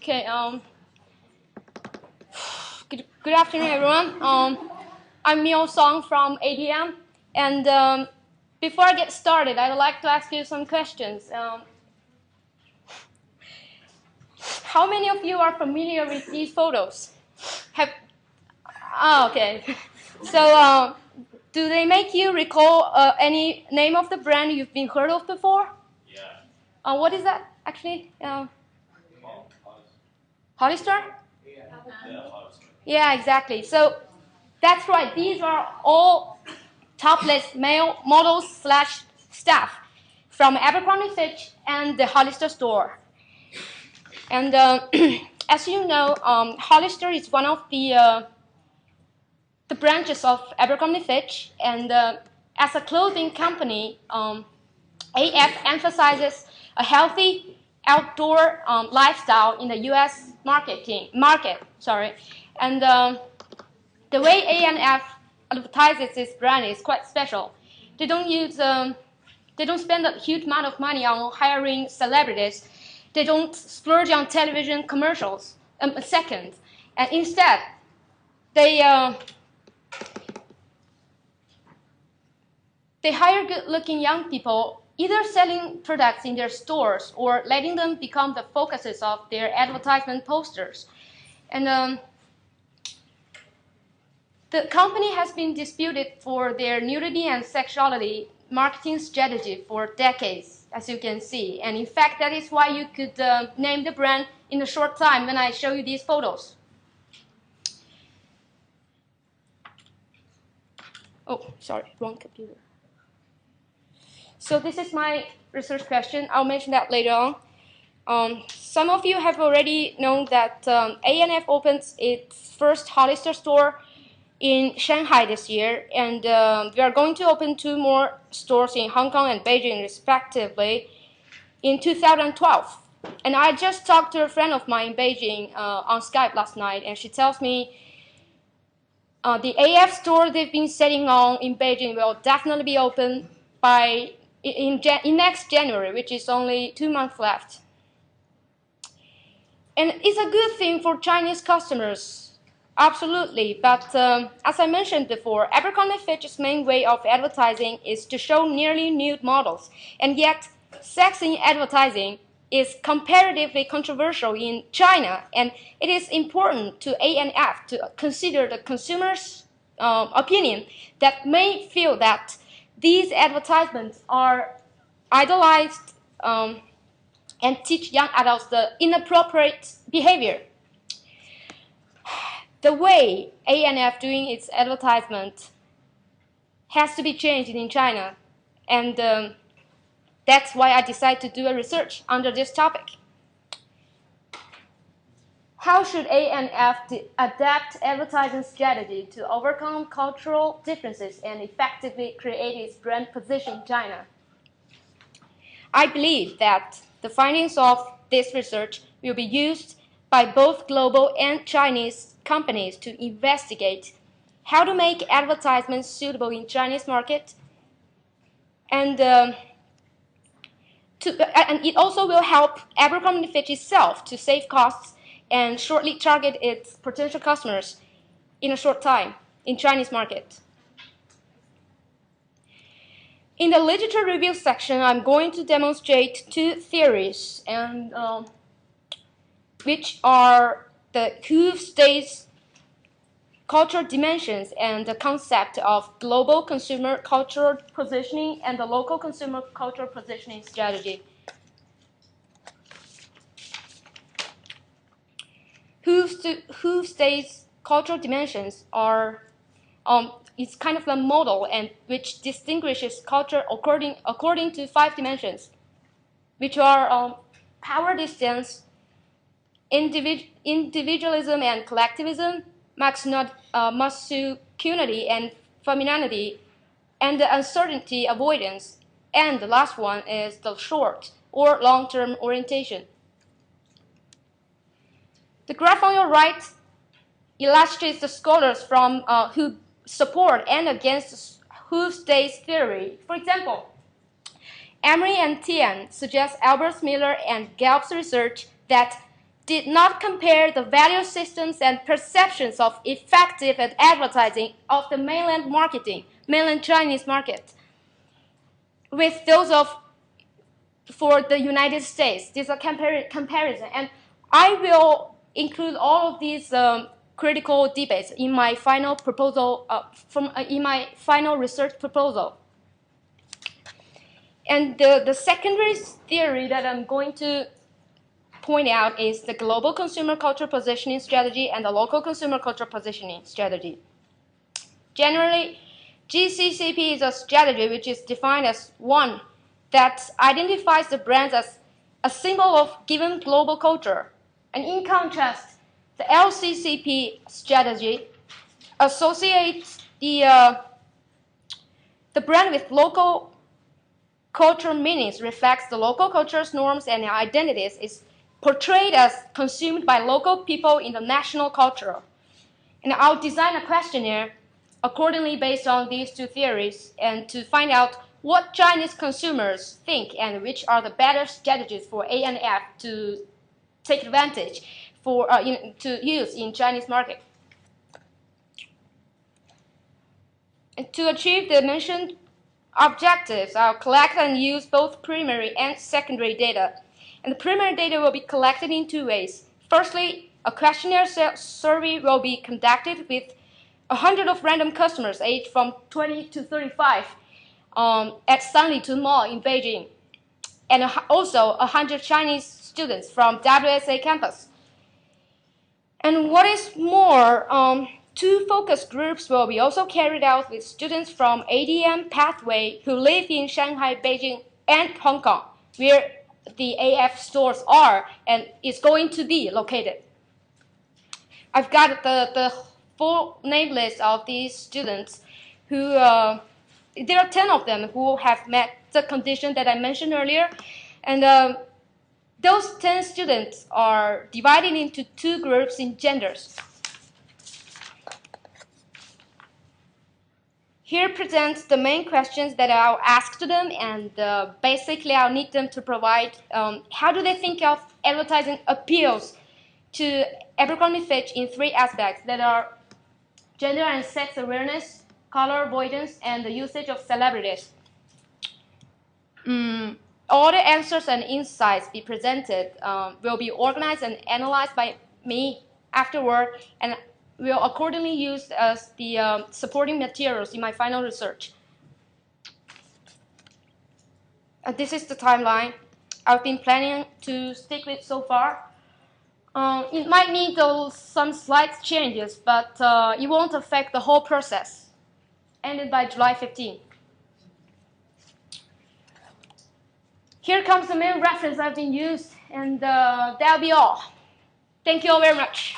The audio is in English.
Okay. Good afternoon, everyone. I'm MiohSong from ADM, and before I get started, I'd like to ask you some questions. How many of you are familiar with these photos? Okay. So, do they make you recall any name of the brand you've been heard of before? Yeah. What is that actually? Hollister? Yeah, exactly. So that's right. These are all topless male models slash staff from Abercrombie Fitch and the Hollister store. And as you know, Hollister is one of the branches of Abercrombie Fitch, and as a clothing company, AF emphasizes a healthy outdoor lifestyle in the U.S. market. And the way ANF advertises its brand is quite special. They don't spend a huge amount of money on hiring celebrities. They don't splurge on television commercials a second, and instead they hire good-looking young people, either selling products in their stores or letting them become the focuses of their advertisement posters. And the company has been disputed for their nudity and sexuality marketing strategy for decades, as you can see. And in fact, that is why you could name the brand in a short time when I show you these photos. Oh, sorry, wrong computer. So this is my research question. I'll mention that later on. Some of you have already known that ANF opens its first Hollister store in Shanghai this year, and we are going to open 2 more stores in Hong Kong and Beijing, respectively, in 2012. And I just talked to a friend of mine in Beijing on Skype last night, and she tells me the AF store they've been setting on in Beijing will definitely be open in next January, which is only 2 months left. And it's a good thing for Chinese customers, absolutely. But as I mentioned before, Abercrombie Fitch's main way of advertising is to show nearly nude models. And yet, sex in advertising is comparatively controversial in China, and it is important to ANF to consider the consumer's opinion that may feel that these advertisements are idolized and teach young adults the inappropriate behavior. The way ANF doing its advertisement has to be changed in China, and that's why I decided to do a research under this topic. How should ANF adapt advertising strategy to overcome cultural differences and effectively create its brand position in China? I believe that the findings of this research will be used by both global and Chinese companies to investigate how to make advertisements suitable in Chinese market, and it also will help Abercrombie Fitch itself to save costs and shortly target its potential customers in a short time in Chinese market. In the literature review section, I'm going to demonstrate 2 theories, and which are the who states cultural dimensions and the concept of global consumer cultural positioning and the local consumer cultural positioning strategy. Who states cultural dimensions are it's kind of a model and which distinguishes culture according to 5 dimensions, which are power distance, individualism and collectivism, masculinity and femininity, and the uncertainty avoidance, and the last one is the short or long-term orientation. The graph on your right illustrates the scholars from who support and against who states theory. For example, Emery and Tian suggest Albert Miller and Galp's research that did not compare the value systems and perceptions of effective advertising of the mainland Chinese market, with those of for the United States. This is a comparison, and I will include all of these critical debates in my final proposal, in my final research proposal. And the secondary theory that I'm going to point out is the global consumer culture positioning strategy and the local consumer culture positioning strategy. Generally, GCCP is a strategy which is defined as one that identifies the brands as a symbol of given global culture. And in contrast, the LCCP strategy associates the brand with local cultural meanings, reflects the local culture's norms and identities, is portrayed as consumed by local people in the national culture. And I'll design a questionnaire accordingly based on these two theories and to find out what Chinese consumers think and which are the better strategies for A&F to take advantage for to use in Chinese market. And to achieve the mentioned objectives, I'll collect and use both primary and secondary data. And the primary data will be collected in two ways. Firstly, a questionnaire survey will be conducted with 100 of random customers aged from 20 to 35 at Sanlitun Mall in Beijing, and also 100 Chinese students from WSA campus. And what is more, two focus groups will be also carried out with students from ADM pathway who live in Shanghai, Beijing, and Hong Kong, where the AF stores are and is going to be located. I've got the full name list of these students who, there are 10 of them who have met the condition that I mentioned earlier. And those 10 students are divided into two groups in genders. Here presents the main questions that I'll ask to them, and basically I'll need them to provide how do they think of advertising appeals to Abercrombie Fitch in three aspects that are gender and sex awareness, color avoidance, and the usage of celebrities. All the answers and insights be presented will be organized and analyzed by me afterward, and will accordingly use as the supporting materials in my final research. This is the timeline I've been planning to stick with so far. It might need some slight changes, but it won't affect the whole process. Ended by July 15. Here comes the main reference I've been used, and that'll be all. Thank you all very much.